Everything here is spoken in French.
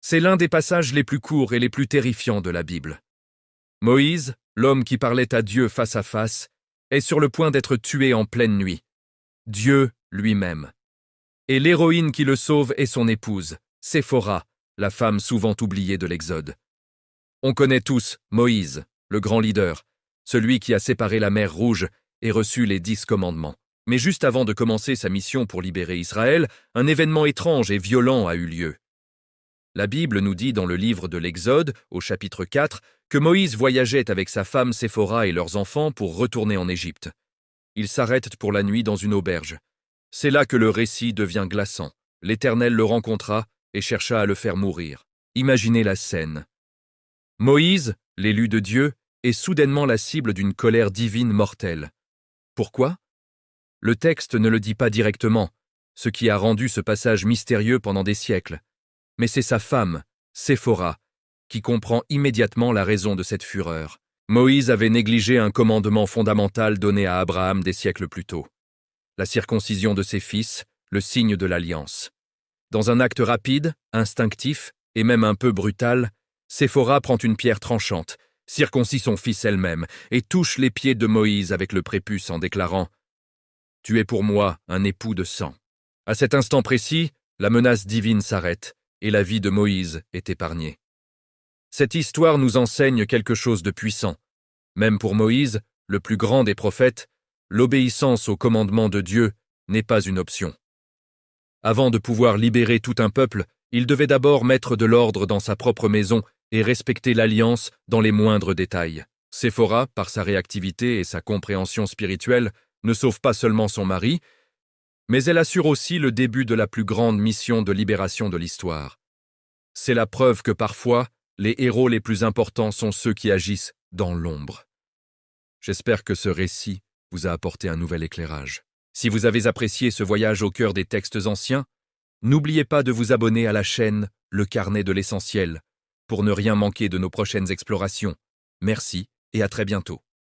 C'est l'un des passages les plus courts et les plus terrifiants de la Bible. Moïse, l'homme qui parlait à Dieu face à face, est sur le point d'être tué en pleine nuit. Dieu lui-même. Et l'héroïne qui le sauve est son épouse, Séphora, la femme souvent oubliée de l'Exode. On connaît tous Moïse, le grand leader, celui qui a séparé la mer Rouge et reçu les 10 commandements. Mais juste avant de commencer sa mission pour libérer Israël, un événement étrange et violent a eu lieu. La Bible nous dit dans le livre de l'Exode, au chapitre 4, que Moïse voyageait avec sa femme Séphora et leurs enfants pour retourner en Égypte. Ils s'arrêtent pour la nuit dans une auberge. C'est là que le récit devient glaçant. L'Éternel le rencontra et chercha à le faire mourir. Imaginez la scène. Moïse, l'élu de Dieu, est soudainement la cible d'une colère divine mortelle. Pourquoi ? Le texte ne le dit pas directement, ce qui a rendu ce passage mystérieux pendant des siècles. Mais c'est sa femme, Séphora, qui comprend immédiatement la raison de cette fureur. Moïse avait négligé un commandement fondamental donné à Abraham des siècles plus tôt. La circoncision de ses fils, le signe de l'alliance. Dans un acte rapide, instinctif et même un peu brutal, Séphora prend une pierre tranchante, circoncis son fils elle-même et touche les pieds de Moïse avec le prépuce en déclarant « Tu es pour moi un époux de sang ». À cet instant précis, la menace divine s'arrête et la vie de Moïse est épargnée. Cette histoire nous enseigne quelque chose de puissant. Même pour Moïse, le plus grand des prophètes, l'obéissance au commandement de Dieu n'est pas une option. Avant de pouvoir libérer tout un peuple, il devait d'abord mettre de l'ordre dans sa propre maison et respecter l'alliance dans les moindres détails. Séphora, par sa réactivité et sa compréhension spirituelle, ne sauve pas seulement son mari, mais elle assure aussi le début de la plus grande mission de libération de l'histoire. C'est la preuve que parfois, les héros les plus importants sont ceux qui agissent dans l'ombre. J'espère que ce récit vous a apporté un nouvel éclairage. Si vous avez apprécié ce voyage au cœur des textes anciens, n'oubliez pas de vous abonner à la chaîne Le Carnet de l'Essentiel pour ne rien manquer de nos prochaines explorations. Merci et à très bientôt.